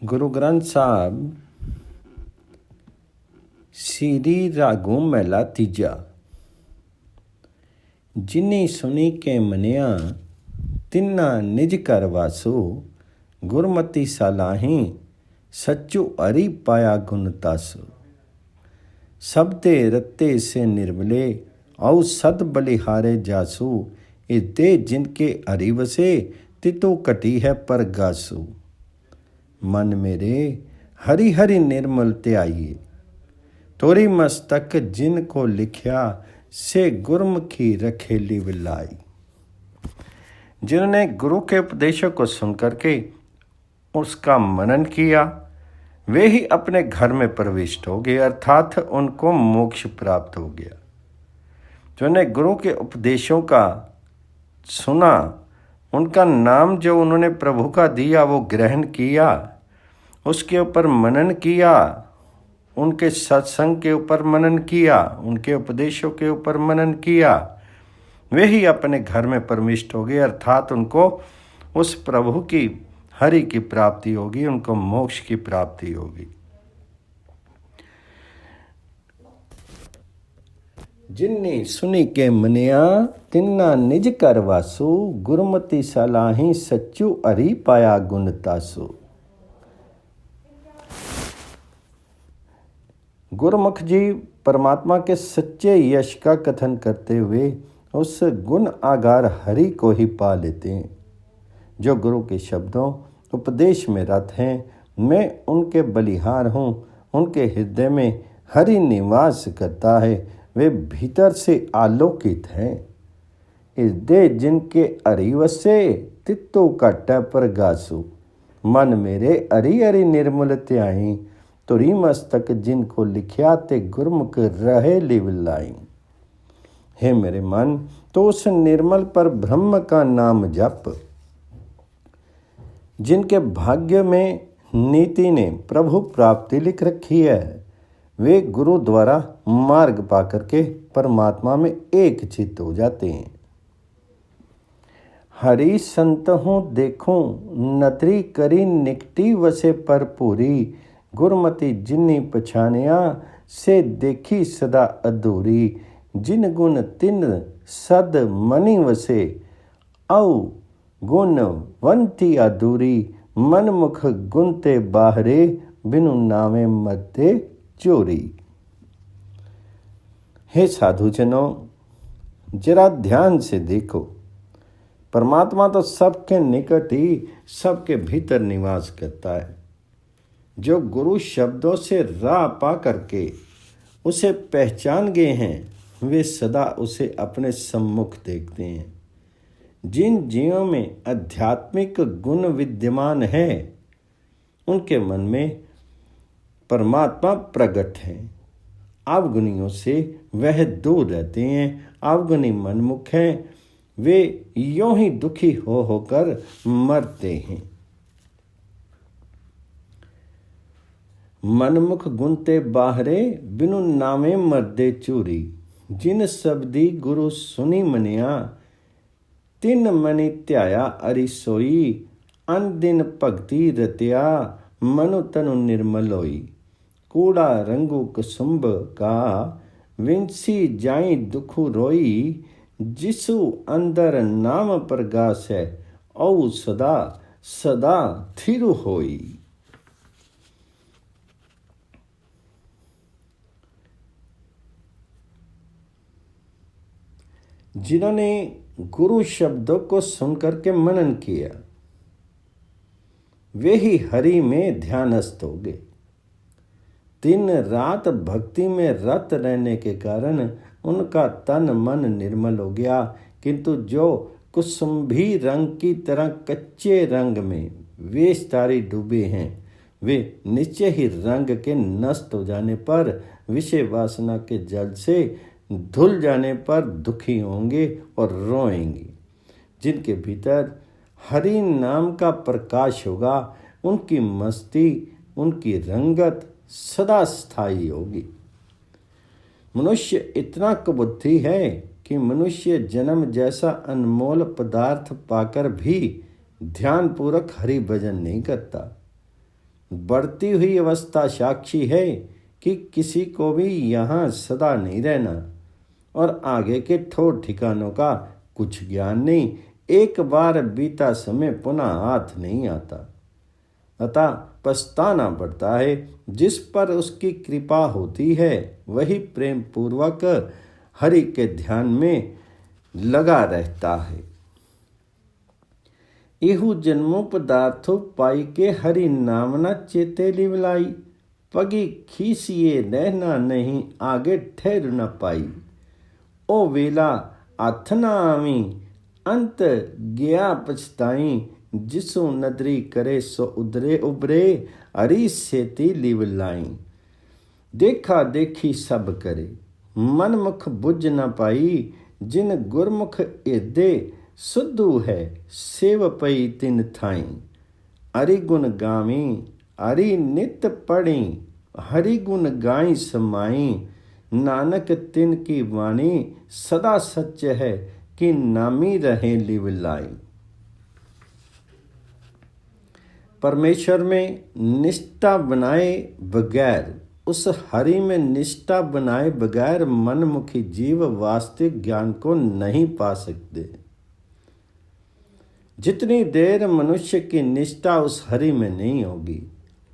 गुरु ग्रंथ ਸਾਹਿਬ ਸ੍ਰੀ ਰਾਗੋਂ ਮਹਿਲਾ ਤੀਜਾ। ਜਿਨੀ ਸੁਣੀ ਕੇ ਮਨਿਆ ਤਿੰਨਾ ਨਿਜ ਘਰ ਵਾਸੋ, ਗੁਰਮਤੀ ਸਾਲਾਹੀ ਸੱਚੂ ਹਰੀ ਪਾਇਆ ਗੁਣ ਤਾਸੋ। सब ते रत्ते से निर्मले औ सद बलिहारे जासु, ए दे जिनके हरि वसे तितो कटी है पर गासु। मन मेरे हरि हरि निर्मल त्याइए, तोरी मस्तक जिनको लिखया से गुरमुखी रखेली विलाई। जिन्होंने गुरु के उपदेशों को सुन करके उसका मनन किया वे ही अपने घर में प्रविष्ट हो गए, अर्थात उनको मोक्ष प्राप्त हो गया। जिन्होंने गुरु के उपदेशों का सुना, उनका नाम जो उन्होंने प्रभु का दिया वो ग्रहण किया, उसके ऊपर मनन किया, उनके सत्संग के ऊपर मनन किया, उनके उपदेशों के ऊपर मनन किया, वे ही अपने घर में प्रविष्ट हो गए, अर्थात उनको उस प्रभु की हरि की प्राप्ति होगी, उनको मोक्ष की प्राप्ति होगी। जिन्नी सुनी के मनिया तिन्ना निज कर वासु, गुरमति सलाही सच्चू हरि पाया गुण तासु। गुरमुख जी परमात्मा के सच्चे यश का कथन करते हुए उस गुण आगार हरि को ही पा लेते हैं। जो गुरु के शब्दों उपदेश में रत हैं, मैं उनके बलिहार हूँ, उनके हृदय में हरि निवास करता है, वे भीतर से आलोकित हैं। हृदय जिनके हरि वसे तित्तो काट पर गासु। मन मेरे हरि हरि निर्मल त्याई, तुरी मस्तक जिनको लिखया ते गुरमुख रहे लिवलाई। हे मेरे मन, तो उस निर्मल पर ब्रह्म का नाम जप। जिनके भाग्य में नीति ने प्रभु प्राप्ति लिख रखी है, वे गुरु द्वारा मार्ग पा करके परमात्मा में एक चित्त हो जाते हैं। हरि संत हूँ देखूं नतरी करी निकटी वसे पर पूरी, गुरमति जिन्नी पछानिया से देखी सदा अधूरी। जिन गुण तिन सद मनी वसे औ गुण वंती अधूरी, मनमुख गुनते बाहरे बिनु नामे मते चोरी। हे साधुजनों, जरा ध्यान से देखो, परमात्मा तो सबके निकट ही सबके भीतर निवास करता है। जो गुरु शब्दों से राह पा करके उसे पहचान गए हैं, वे सदा उसे अपने सम्मुख देखते हैं। जिन जीवों में आध्यात्मिक गुण विद्यमान है, उनके मन में परमात्मा प्रकट है। अवगुणियों से वह दूर रहते हैं। अवगुणी मनमुख हैं, वे यों ही दुखी हो होकर मरते हैं। मनमुख गुनते बाहरे बिनु नामे मर्दे चूरी। जिन शब्दी गुरु सुनी मनिया तिन मनि त्याया अरि सोई। अन दिन भगति रतिया मनु तनु निर्मल होई। कूड़ा रंगु कुसुम्ब का विंसी जाई दुखु रोई। जिसु अंदर नाम प्रगास है औ सदा सदा थिरु होई। जिन्होंने गुरु शब्दों को सुनकर के मनन किया, वे ही हरि में ध्यानस्थ हो गए। दिन रात भक्ति में रत रहने के कारण उनका तन मन निर्मल हो गया। किंतु जो कुसुम्भी रंग की तरह कच्चे रंग में वेशधारी डूबे हैं, वे निश्चय ही रंग के नष्ट हो जाने पर, विषय वासना के जल से धुल जाने पर दुखी होंगे और रोएंगे। जिनके भीतर हरि नाम का प्रकाश होगा, उनकी मस्ती, उनकी रंगत सदा स्थायी होगी। मनुष्य इतना कुबुद्धि है कि मनुष्य जन्म जैसा अनमोल पदार्थ पाकर भी ध्यानपूर्वक हरि भजन नहीं करता। बढ़ती हुई अवस्था साक्षी है कि किसी को भी यहाँ सदा नहीं रहना और आगे के ठोर ठिकानों का कुछ ज्ञान नहीं। एक बार बीता समय पुनः हाथ नहीं आता, अतः पछताना पड़ता है। जिस पर उसकी कृपा होती है वही प्रेम पूर्वक हरि के ध्यान में लगा रहता है। इहु जन्मों पदार्थों पाई के हरि नाम न चेते लिवलाई, पगी खीसिए रहना नहीं आगे ठहर न पाई। ओ वेला हाथ न आवी अंत गया पछताई, जिसो नदरी करे सो उदरे उबरे हरि सेती लिवलाई। देखा देखी सब करे मन मुख बुझ न पाई, जिन गुरमुख हृदय सुधु है सेव पई तिन थाई। हरि गुण गावी हरि नित पढ़ी, हरि गुण गाई समाई। नानक तिन की वाणी सदा सच है, कि नामी रहे लिवलाई। परमेश्वर में निष्ठा बनाए बगैर, उस हरि में निष्ठा बनाए बगैर मनमुखी जीव वास्तविक ज्ञान को नहीं पा सकते। जितनी देर मनुष्य की निष्ठा उस हरि में नहीं होगी,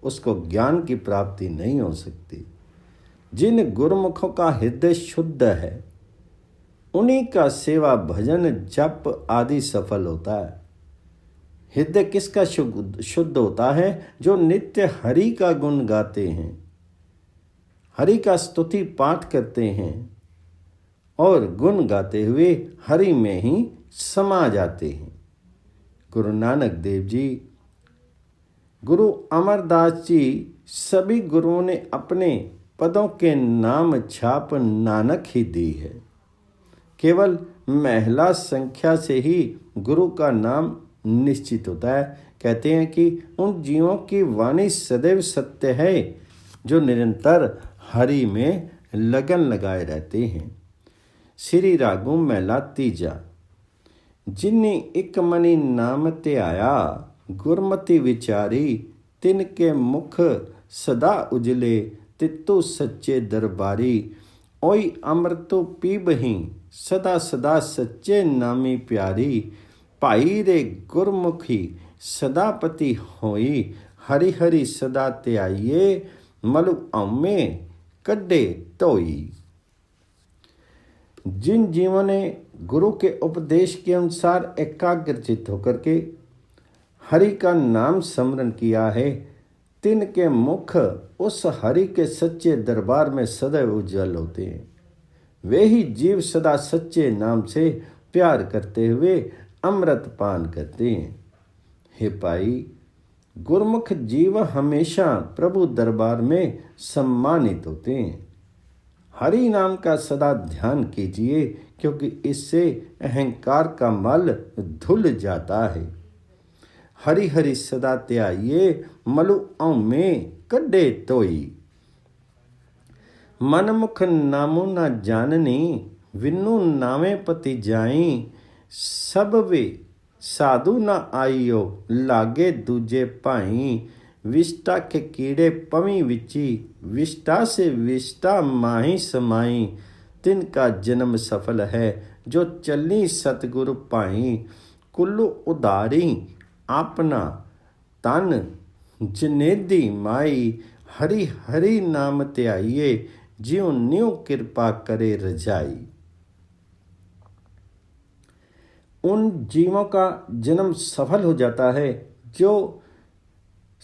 उसको ज्ञान की प्राप्ति नहीं हो सकती। जिन गुरुमुखों का हृदय शुद्ध है, उन्हीं का सेवा भजन जप आदि सफल होता है। हृदय किसका शुद्ध होता है? जो नित्य हरि का गुण गाते हैं, हरि का स्तुति पाठ करते हैं और गुण गाते हुए हरि में ही समा जाते हैं। गुरु नानक देव जी, गुरु अमरदास जी, सभी गुरुओं ने अपने पदों के नाम छाप नानक ही दी है। केवल महिला संख्या से ही गुरु का नाम निश्चित होता है। कहते हैं कि उन जीवों की वाणी सदैव सत्य है जो निरंतर हरि में लगन लगाए रहते हैं। श्री रागु महिला तीजा। जिन्नी एक मनी नाम ते आया, गुरमति विचारी, तिनके मुख सदा उजले, तित्तु सच्चे दरबारी। ओई अमृतो पीबही, सदा सदा सच्चे नामी प्यारी। भाई रे गुरमुखी सदापति होई, हरि हरि सदा ते आइये, मलु औमे कड्डे धोई। जिन जीवों ने गुरु के उपदेश के अनुसार एकाग्रचित होकर के हरि का नाम स्मरण किया है, तिनके मुख उस हरि के सच्चे दरबार में सदैव उज्जवल होते हैं। वे ही जीव सदा सच्चे नाम से प्यार करते हुए अमृत पान करते हैं। हे भाई, गुरमुख जीव हमेशा प्रभु दरबार में सम्मानित होते हैं। हरि नाम का सदा ध्यान कीजिए, क्योंकि इससे अहंकार का मल धुल जाता है। हरि हरि सदा त्याइये, मलु में कड्डे तोई। मनमुख नामो न जाननी, विनु नामे पति जाई। सब वे साधु न आइयो, लागे दूजे भाई। विष्टा के कीड़े पवी विची, विष्टा से विष्टा माही समाई। तिनका जन्म सफल है, जो चलनी सतगुरु पाई। कुल्लू उदारी आपना तन, जनेदी माई। हरि हरि नाम त्याइये, ज्यों न्यू कृपा करे रजाई। उन जीवों का जन्म सफल हो जाता है जो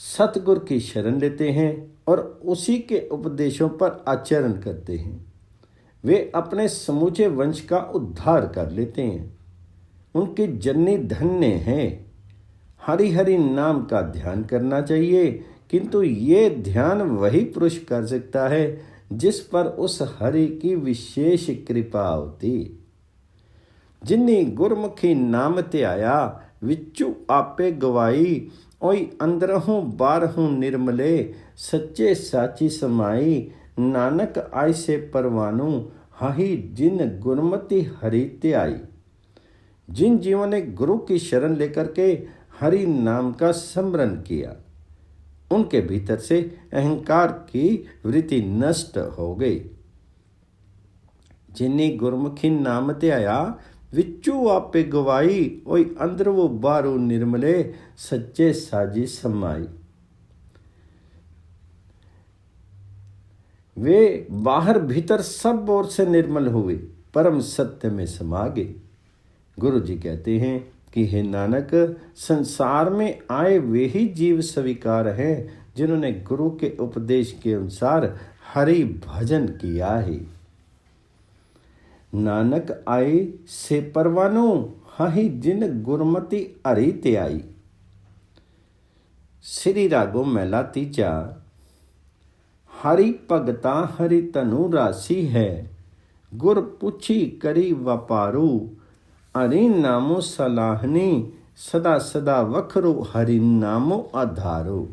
सतगुरु की शरण लेते हैं और उसी के उपदेशों पर आचरण करते हैं। वे अपने समूचे वंश का उद्धार कर लेते हैं। उनकी जननी धन्य है। हरि हरि नाम का ध्यान करना चाहिए, किंतु ये ध्यान वही पुरुष कर सकता है जिस पर उस हरि की विशेष कृपा होती। जिन्नी गुरमुखी नाम ते आया, विचु आपे गवाई। ओई अंदरहूँ बारहूँ निर्मले, सच्चे साची समाई। नानक आय से परवानू, हाही जिन गुरमति हरि ते आई। जिन जीवों ने गुरु की शरण लेकर के हरि नाम का स्मरण किया, उनके भीतर से अहंकार की वृत्ति नष्ट हो गई। जिन्नी गुरमुखी नाम ध्याया विचू आपे गवाई, ओई अंदर वो बारू निर्मले सच्चे साजी समाई। वे बाहर भीतर सब ओर से निर्मल हुए, परम सत्य में समा गए। गुरु जी कहते हैं कि हे नानक, संसार में आए वे ही जीव स्वीकार हैं जिन्होंने गुरु के उपदेश के अनुसार हरि भजन किया है। नानक आए से परवानो, हाही जिन गुरमति हरि ते आई। श्री रागो महला तीजा। हरि भगता हरि तनु राशि है, गुर पुछी करी वपारू। हरि नामो सलाहनी, सदा सदा वखरो हरि नामो आधारो।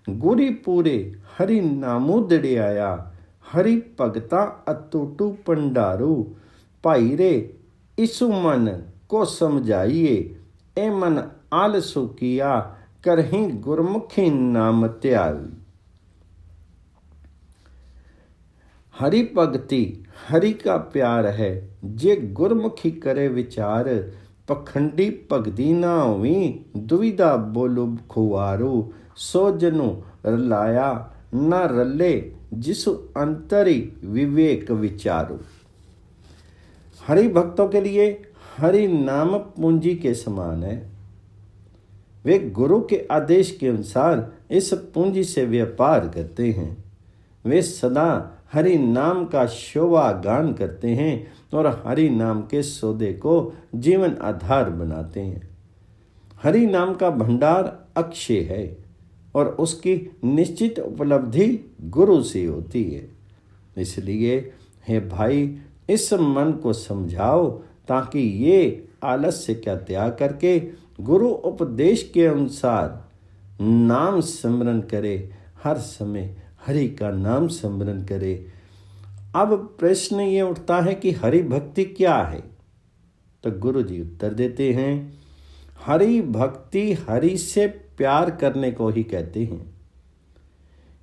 गुरी पूरे हरि नामो दड़ियाया, हरि भगता अतुटू पंडारू। भाई रे इसु मन को समझाइए, ए मन आलसु किया, करही गुरमुखी नाम त्यागी। हरि भगति हरि का प्यार है, जे गुरमुखी करे विचार। पखंडी भगति ना होवी, दुविधा बोलो खुआरू। सो जनु रलाया ना रले, जिसु अंतरी विवेक विचारू। हरि भक्तों के लिए हरि नाम पूंजी के समान है। वे गुरु के आदेश के अनुसार इस पूंजी से व्यापार करते हैं। वे सदा हरि नाम का शोभा गान करते हैं और हरि नाम के सौदे को जीवन आधार बनाते हैं। हरि नाम का भंडार अक्षय है और उसकी निश्चित उपलब्धि गुरु से होती है। इसलिए हे भाई, इस मन को समझाओ ताकि ये आलस्य का त्याग करके गुरु उपदेश के अनुसार नाम स्मरण करे, हर समय हरि का नाम स्मरण करे। अब प्रश्न ये उठता है कि हरि भक्ति क्या है? तो गुरु जी उत्तर देते हैं, हरि भक्ति हरि से प्यार करने को ही कहते हैं,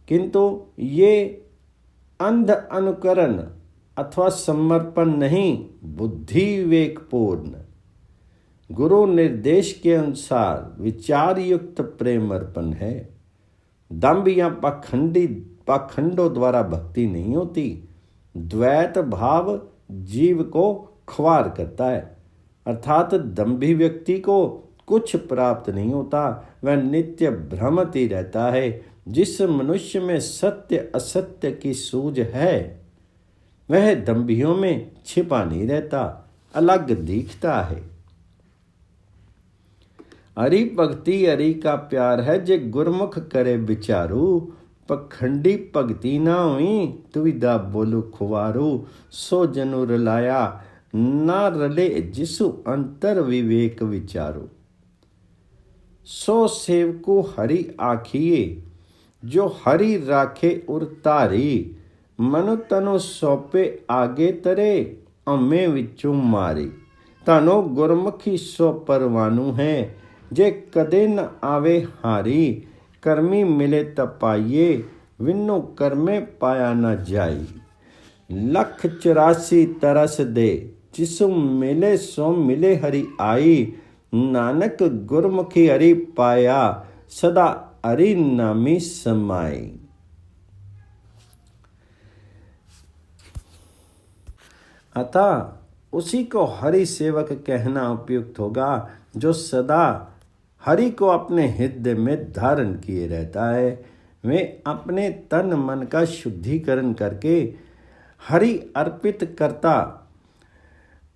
किंतु ये अंध अनुकरण अथवा समर्पण नहीं, बुद्धि विवेक पूर्ण गुरु निर्देश के अनुसार विचार युक्त प्रेम अर्पण है। दंभ या पाखंडों द्वारा भक्ति नहीं होती। द्वैत भाव जीव को ख्वार करता है, अर्थात दंभी व्यक्ति को कुछ प्राप्त नहीं होता, वह नित्य भ्रमित ही रहता है। जिस मनुष्य में सत्य असत्य की सूझ है, वह दंभियों में छिपा नहीं रहता, अलग दिखता है। हरि भक्ति हरि का प्यार है, जे गुरमुख करे विचारू। पखंडी भक्ति ना हुई, दुविधा बोलो खुवारू। सो जनु रलाया ना रले, जिसु अंतर विवेक विचारो। सो सेवको हरि आखिए, जो हरि राखे उरतारी। मनु तनु सौंपे आगे तरे, अमे विचों मारी। तनो गुरमुखी सो परवानू है, जे कदे न आवे हारी। कर्मी मिले तपाइये, विनु कर्मे पाया न जाई। 184 तरस दे, जिसु मिले सो मिले हरि आई। नानक गुरमुखी हरि पाया, सदा हरि नामी समाई। अतः उसी को हरि सेवक कहना उपयुक्त होगा, जो सदा हरि को अपने हृदय में धारण किए रहता है। वे अपने तन मन का शुद्धिकरण करके हरि अर्पित करता,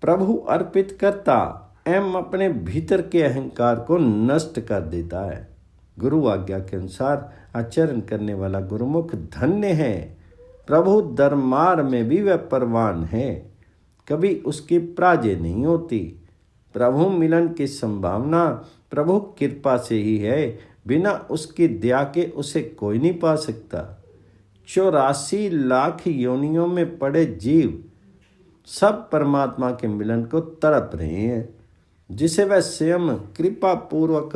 प्रभु अर्पित करता एवं अपने भीतर के अहंकार को नष्ट कर देता है। गुरु आज्ञा के अनुसार आचरण करने वाला गुरुमुख धन्य है। प्रभु दरबार में भी वह परवान है, कभी उसकी पराजय नहीं होती। प्रभु मिलन की संभावना प्रभु कृपा से ही है, बिना उसकी दया के उसे कोई नहीं पा सकता। 84 लाख योनियों में पड़े जीव सब परमात्मा के मिलन को तड़प रहे हैं, जिसे वह स्वयं कृपा पूर्वक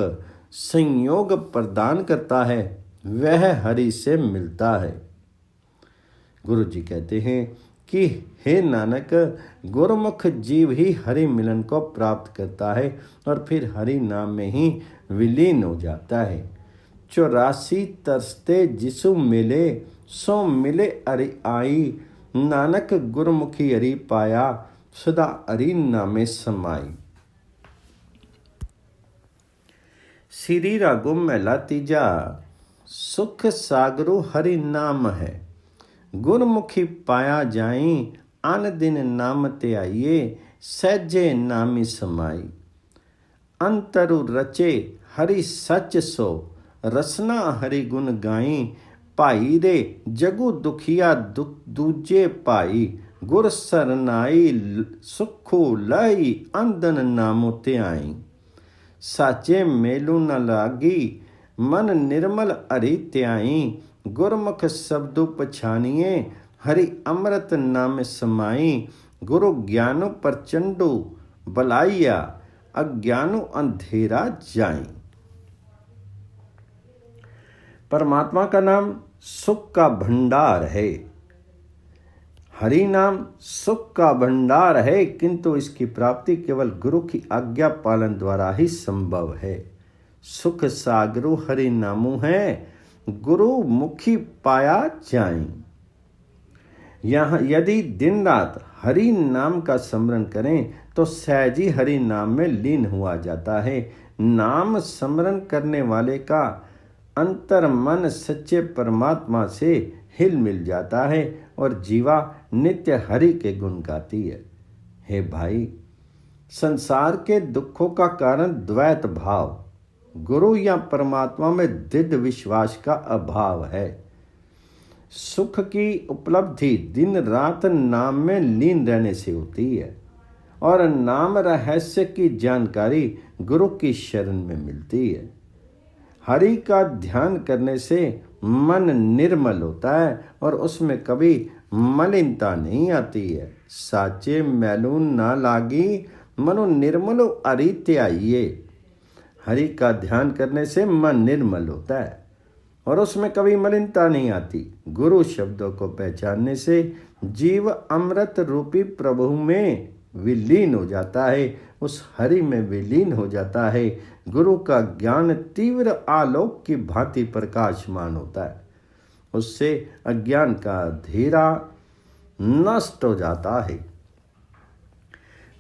संयोग प्रदान करता है। वह हरि से मिलता है। गुरु जी कहते हैं कि हे नानक, गुरुमुख जीव ही हरि मिलन को प्राप्त करता है और फिर हरि नाम में ही विलीन हो जाता है। 84 तरसते जिसु मिले, सो मिले हरि आई। नानक गुरमुखी हरि पाया, सदा हरि नामे समाई। श्री रागो महला तीजा। सुख सागरो हरि नाम है, गुरमुखी पाया जाई। अन दिन नाम ते आइए, सहजे नामी समाई। अंतरु रचे हरि सच सो, रसना हरि गुण गाई। भाई रे जगु दुखिया दूजे भाई, गुर सरनाई सुखो लाई। अंदन नामो ते आई। साचे मेलू न लागी, मन निर्मल हरि त्याई। गुरमुख शब्दु पछानिए, हरि अमृत नाम समाई। गुरु ज्ञानु प्रचंडु बलाइया, अज्ञानु अंधेरा जाई। परमात्मा का नाम सुख का भंडार है। हरि नाम सुख का भंडार है, किंतु इसकी प्राप्ति केवल गुरु की आज्ञा पालन द्वारा ही संभव है। सुख सागरु हरि नामु है, गुरु मुखी पाया जाए। यहाँ यदि दिन रात हरि नाम का स्मरण करें तो सहज ही हरि नाम में लीन हुआ जाता है। नाम स्मरण करने वाले का अंतर मन सच्चे परमात्मा से हिल मिल जाता है और जीवा नित्य हरि के गुण गाती है। हे भाई, संसार के दुखों का कारण द्वैत भाव, गुरु या परमात्मा में दृढ़ विश्वास का अभाव है। सुख की उपलब्धि दिन रात नाम में लीन रहने से होती है और नाम रहस्य की जानकारी गुरु की शरण में मिलती है। हरि का ध्यान करने से मन निर्मल होता है और उसमें कभी मलिनता नहीं आती है। साचे मैलून ना लागी, मनो निर्मलो हरि त्याइए। हरि का ध्यान करने से मन निर्मल होता है और उसमें कभी मलिनता नहीं आती। गुरु शब्दों को पहचानने से जीव अमृत रूपी प्रभु में विलीन हो जाता है, उस हरि में विलीन हो जाता है। गुरु का ज्ञान तीव्र आलोक की भांति प्रकाशमान होता है, उससे अज्ञान का अंधेरा नष्ट हो जाता है।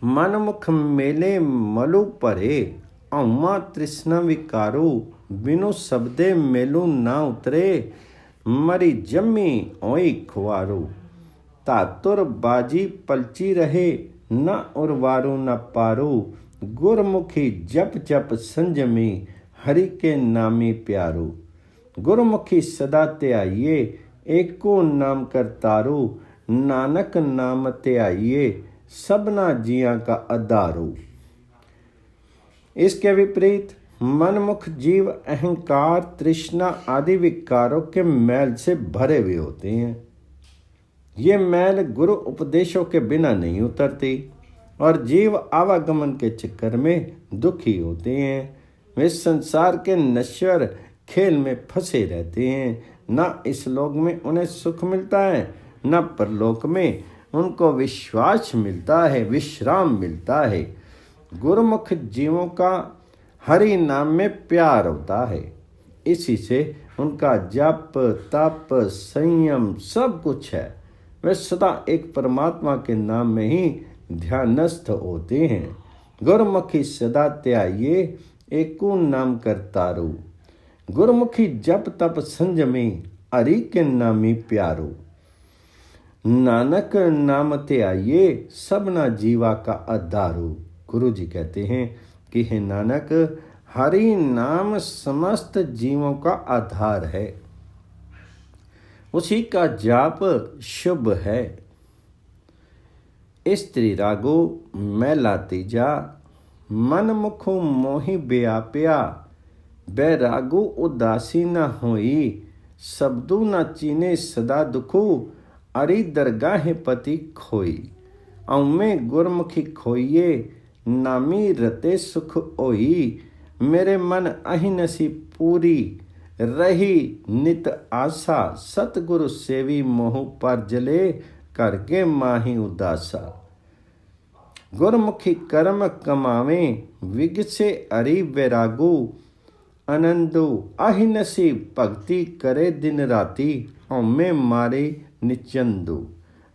मन मुख मेले मलु परे, औमा तृष्णा विकारो। बिनु शब्दे मेलू ना उतरे, मरी जम्मी ओई खुआरो। तातुर बाजी पलची रहे, न उर्वारो न पारो। गुरमुखी जप जप संजमी, हरि के नामी प्यारो। गुरमुखी सदा त्याइए, एको नाम करतारो। नानक नाम त्याइए, सबना जिया का आधारो। इसके विपरीत मनमुख जीव अहंकार, तृष्णा आदि विकारों के मैल से भरे हुए होते हैं। ये मैल गुरु उपदेशों के बिना नहीं उतरती और जीव आवागमन के चक्कर में दुखी होते हैं। वे संसार के नश्वर खेल में फंसे रहते हैं। न इस लोक में उन्हें सुख मिलता है, न परलोक में उनको विश्वास मिलता है, विश्राम मिलता है। गुरुमुख जीवों का हरि नाम में प्यार होता है, इसी से उनका जप तप संयम सब कुछ है। वे सदा एक परमात्मा के नाम में ही ध्यानस्थ होते हैं। गुरमुखी सदा त्याइए, एको नाम करतारो। गुरमुखी जप तप संजमी, हरि के नामी प्यारो। नानक नाम त्याइए, सबना जीवा का आधारो। गुरु जी कहते हैं कि हे नानक, हरि नाम समस्त जीवों का आधार है, उसी का जाप शुभ है। स्त्री रागो मैला तीजा। मन मुखो मोहि व्याप्या, बैरागो उदासी न होई। शब्दु न चीने सदा दुखो, अरि दरगाह पति खोई। औमे गुरमुखी खोइये, नामी रते सुख होई। मेरे मन अहिनसी पूरी, रही नित आशा, सतगुरु सेवी मोह पर जले, करके माही उदासा। गुरमुखी कर्म कमावे, विगसे अरि वैरागु, आनंदो अहिनसी भगति करे दिन राती, हौमे मारे निचंदु।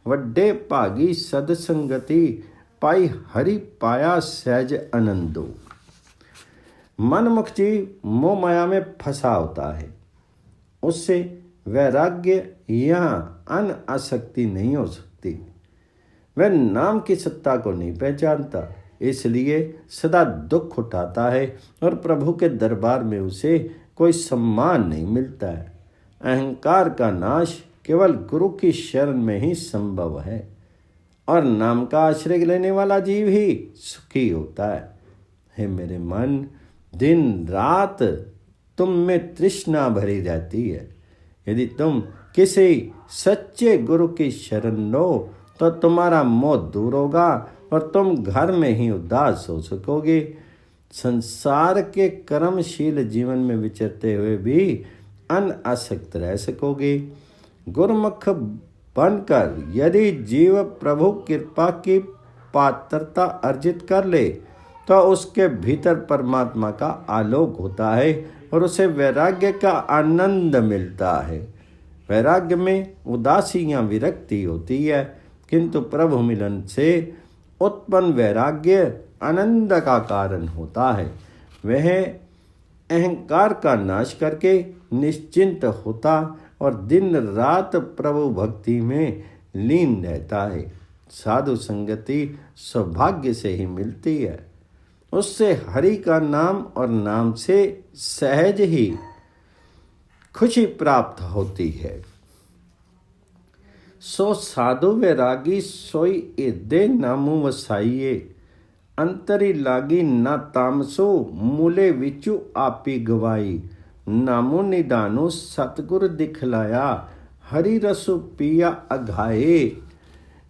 वड्डे भागी सद संगति, पाई हरि पाया सहज आनंदो। मनमुख जीव मोह माया में फंसा होता है, उससे वैराग्य या अन आसक्ति नहीं हो सकती। वह नाम की सत्ता को नहीं पहचानता, इसलिए सदा दुख उठाता है और प्रभु के दरबार में उसे कोई सम्मान नहीं मिलता है। अहंकार का नाश केवल गुरु की शरण में ही संभव है और नाम का आश्रय लेने वाला जीव ही सुखी होता है। हे मेरे मन, दिन रात तुम में तृष्णा भरी रहती है। यदि तुम किसी सच्चे गुरु की शरण लो तो तुम्हारा मोह दूर होगा और तुम घर में ही उदास हो सकोगे। संसार के कर्मशील जीवन में विचरते हुए भी अनासक्त रह सकोगे। गुरुमुख बनकर यदि जीव प्रभु कृपा की पात्रता अर्जित कर ले तो उसके भीतर परमात्मा का आलोक होता है और उसे वैराग्य का आनंद मिलता है। वैराग्य में उदासी या विरक्ति होती है, किंतु प्रभु मिलन से उत्पन्न वैराग्य आनंद का कारण होता है। वह अहंकार का नाश करके निश्चिंत होता और दिन रात प्रभु भक्ति में लीन रहता है। साधु संगति सौभाग्य से ही मिलती है, उससे हरि का नाम और नाम से सहज ही खुशी प्राप्त होती है। सो साधु वैरागी सोई एदे नामु वसाइए, अंतरी लागी ना तामसो, मूले विचु आपी गवाई। नामो निदानो सतगुर दिखलाया, हरि रसु पिया अघाए।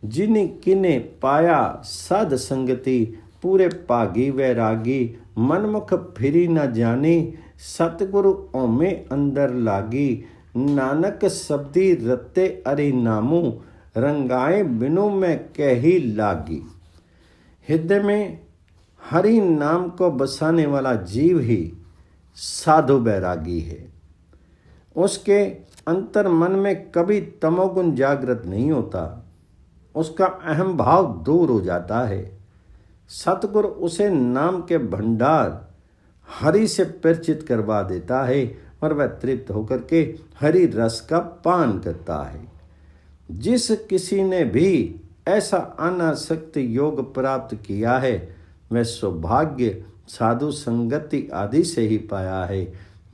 जिन किने पाया साध संगति, पूरे भागी वैरागी। मनमुख फिरी न जानी, सतगुरु ओमे अंदर लागी। नानक शब्दी रते अरि नामू, रंगाए बिनु में कही लागी। हृदय में हरि नाम को बसाने वाला जीव ही साधु वैरागी है। उसके अंतर मन में कभी तमोगुण जागृत नहीं होता, उसका अहम भाव दूर हो जाता है। सतगुरु उसे नाम के भंडार हरि से परिचित करवा देता है और वह तृप्त होकर के हरि रस का पान करता है। जिस किसी ने भी ऐसा अनासक्त योग प्राप्त किया है, वह सौभाग्य साधु संगति आदि से ही पाया है।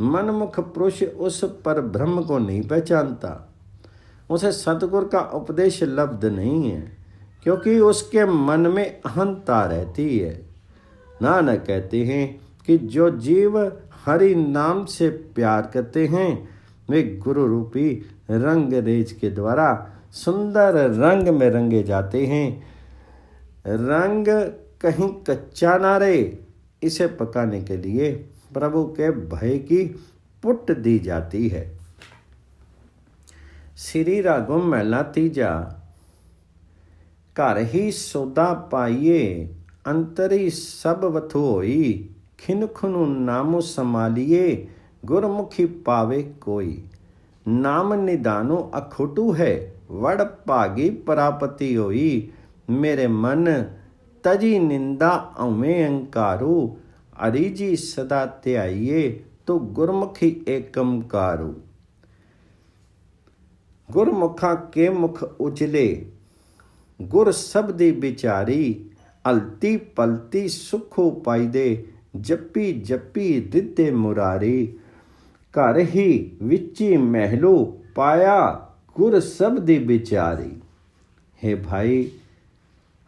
मनमुख पुरुष उस पर ब्रह्म को नहीं पहचानता, उसे सतगुरु का उपदेश लब्ध नहीं है, क्योंकि उसके मन में अहंता रहती है। नानक कहते हैं कि जो जीव हरि नाम से प्यार करते हैं, वे गुरु रूपी रंग रेज के द्वारा सुंदर रंग में रंगे जाते हैं। रंग कहीं कच्चा ना रहे, इसे पकाने के लिए प्रभु के भय की पुट दी जाती है। श्री रागम महला तीजा। घर ही सौदा पाइए, अंतरी सब वथु होई। खिन खुनु नामो संभालिए, गुरमुखी पावे कोई। नाम निदानो अखोटू है, वड़ भागी परापति होई। मेरे मन तजी निंदा अवें अंकारू, अरिजी सदा त्याइए तो गुरमुखी एकमकारू। गुरमुखा के मुख उजले, गुर शब्दी बिचारी। अलती पलती सुखो पाइदे, जप्पी जप्पी रिद्धे मुरारी। घर ही विची महलो, पाया गुर शब्दी बिचारी। हे भाई,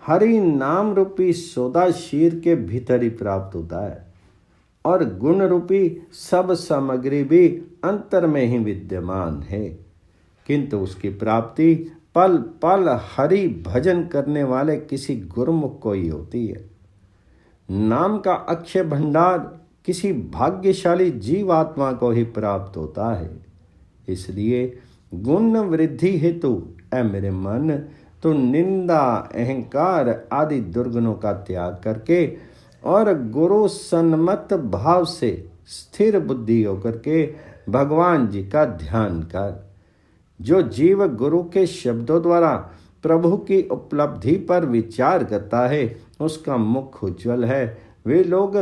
हरि नाम रूपी सौदा शीर के भीतर ही प्राप्त होता है और गुण रूपी सब सामग्री भी अंतर में ही विद्यमान है, किंतु उसकी प्राप्ति पल पल हरि भजन करने वाले किसी गुरुमुख को ही होती है। नाम का अक्षय भंडार किसी भाग्यशाली जीवात्मा को ही प्राप्त होता है। इसलिए गुण वृद्धि हेतु ऐ मेरे मन, तो निंदा, अहंकार आदि दुर्गुणों का त्याग करके और गुरु सन्मत भाव से स्थिर बुद्धि होकर के भगवान जी का ध्यान कर। जो जीव गुरु के शब्दों द्वारा प्रभु की उपलब्धि पर विचार करता है, उसका मुख उज्ज्वल है। वे लोग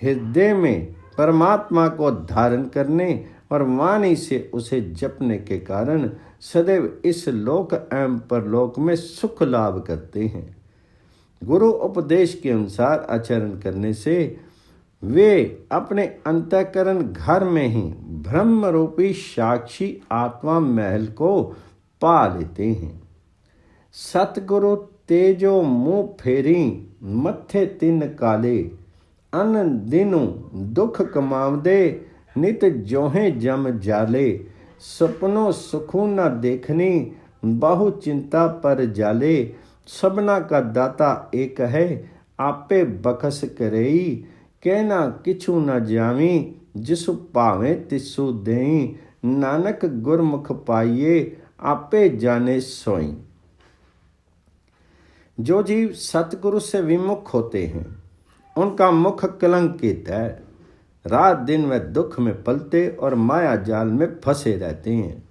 हृदय में परमात्मा को धारण करने और वाणी से उसे जपने के कारण सदैव इस लोक एवं परलोक में सुख लाभ करते हैं। गुरु उपदेश के अनुसार आचरण करने से वे अपने अंतःकरण घर में ही ब्रह्म रूपी साक्षी आत्मा महल को पा लेते हैं। सतगुरु तेजो मुँह फेरी मत्थे तिन काले, अन दिनु दुख कमावदे नित जोहे जम जाले, सपनों सुखू न देखनी बहु चिंता पर जाले, सबना का दाता एक है आपे बखस करई, कहना किछु न जावी जिसु पावे तिसु देई, नानक गुरमुख पाइये आपे जाने सोई। जो जीव सतगुरु से विमुख होते हैं उनका मुख कलंकित है। रात दिन वे दुख में पलते और माया जाल में फंसे रहते हैं।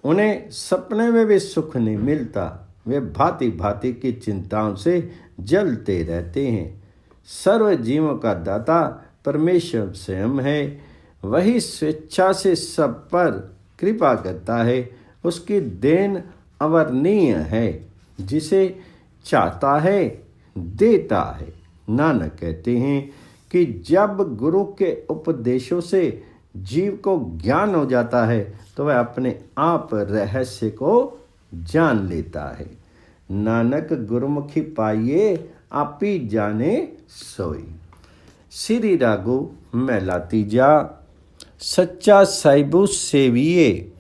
उन्हें सपने में भी सुख नहीं मिलता। वे भांति भांति की चिंताओं से जलते रहते हैं। सर्व जीवों का दाता परमेश्वर स्वयं है। वही स्वेच्छा से सब पर कृपा करता है। उसकी देन अवर्णनीय है। जिसे चाहता है देता है। नानक कहते हैं कि जब गुरु के उपदेशों से जीव को ज्ञान हो जाता है तो वह अपने आप रहस्य को जान लेता है। नानक गुरुमुखी पाइये आपी जाने सोई। श्री रागो महला तीजा। सच्चा साहिबू सेविए,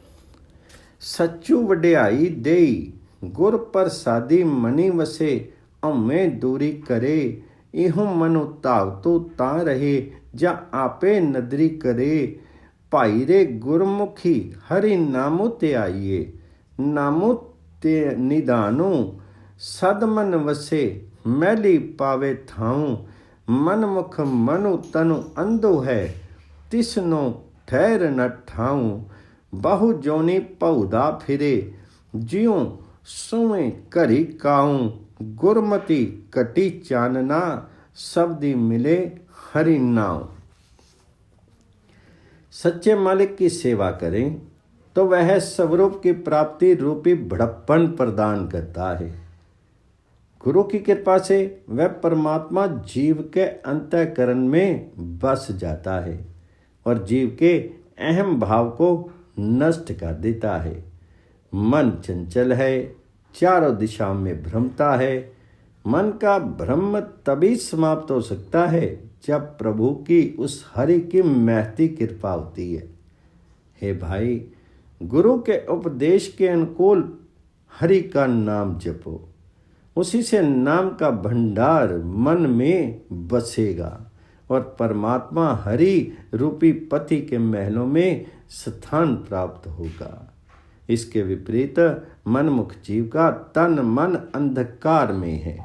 सच्चू वड्याई देई, गुर प्रसादी मनी वसे, औमे दूरी करे, इहु मनु तावतो ता रहे, जा आपे नदरी करे, भाई रे गुरमुखी हरि नामो ते आइए, नामो ते निदानो, सदमन वसे, मैली पावे थाऊं, मन मुख मनु तनु अंधो है, तिसनो ठहर न ठाऊं, बहु जोनी पौधा फिरे, ज्यों सुवें करी काऊं, गुरमति कटी चानना, शब्दी मिले हरि नाम। सच्चे मालिक की सेवा करें तो वह स्वरूप की प्राप्ति रूपी बड़प्पन प्रदान करता है। गुरु की कृपा से वह परमात्मा जीव के अंतःकरण में बस जाता है और जीव के अहम भाव को नष्ट कर देता है। मन चंचल है, चारों दिशाओं में भ्रमता है। मन का भ्रम तभी समाप्त हो सकता है जब प्रभु की उस हरि की महती कृपा होती है। हे भाई, गुरु के उपदेश के अनुकूल हरि का नाम जपो। उसी से नाम का भंडार मन में बसेगा और परमात्मा हरि रूपी पति के महलों में स्थान प्राप्त होगा। इसके विपरीत मनमुख जीव का तन मन अंधकार में है।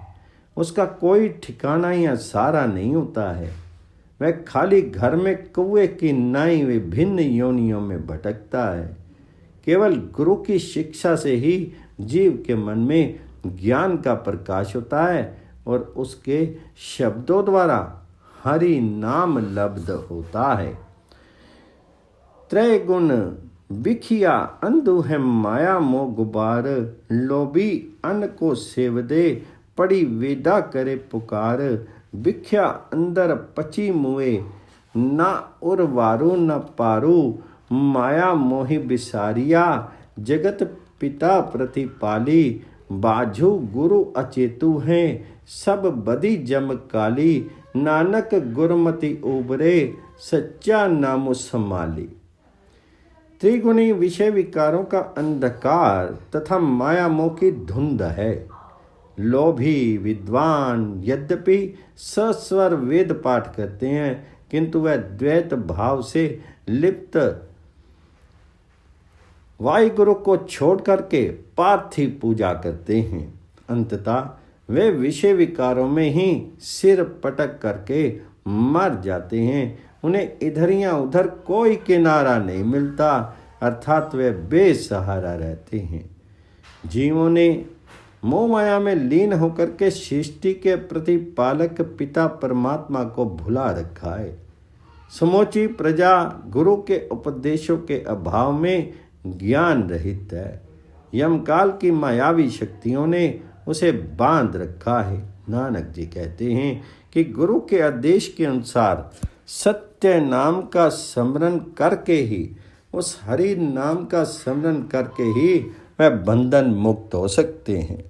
उसका कोई ठिकाना या सहारा नहीं होता है। वह खाली घर में कौवे की नाई विभिन्न योनियों में भटकता है। केवल गुरु की शिक्षा से ही जीव के मन में ज्ञान का प्रकाश होता है और उसके शब्दों द्वारा हरि नाम लब्ध होता है। त्रय गुण बिखिया अंधु है माया मोह गुबार, लोभी अन्न को सेव दे, पड़ी वेदा करे पुकार, बिख्या अंदर पची मुए, ना उर्वारु न पारू, माया मोहि बिसारिया, जगत पिता प्रतिपाली, बाझु गुरु अचेतु हैं, सब बदी जम काली, नानक गुरमति उबरे, सच्चा नामो संभाली। त्रिगुणी विषय विकारों का अंधकार तथा माया मोह की धुंध है। लोभी विद्वान यद्यपि सस्वर वेद पाठ करते हैं किंतु वह द्वैत भाव से लिप्त वाहिगुरु को छोड़ करके पार्थिव पूजा करते हैं। अंततः वे विषय विकारों में ही सिर पटक करके मर जाते हैं। उन्हें इधर या उधर कोई किनारा नहीं मिलता, अर्थात वे बेसहारा रहते हैं। जीवों ने मोह माया में लीन होकर के सृष्टि के प्रतिपालक पिता परमात्मा को भुला रखा है। समूची प्रजा गुरु के उपदेशों के अभाव में ज्ञान रहित है। यमकाल की मायावी शक्तियों ने उसे बांध रखा है। नानक जी कहते हैं कि गुरु के आदेश के अनुसार सत्य नाम का स्मरण करके ही, उस हरि नाम का स्मरण करके ही वह बंधन मुक्त हो सकते हैं।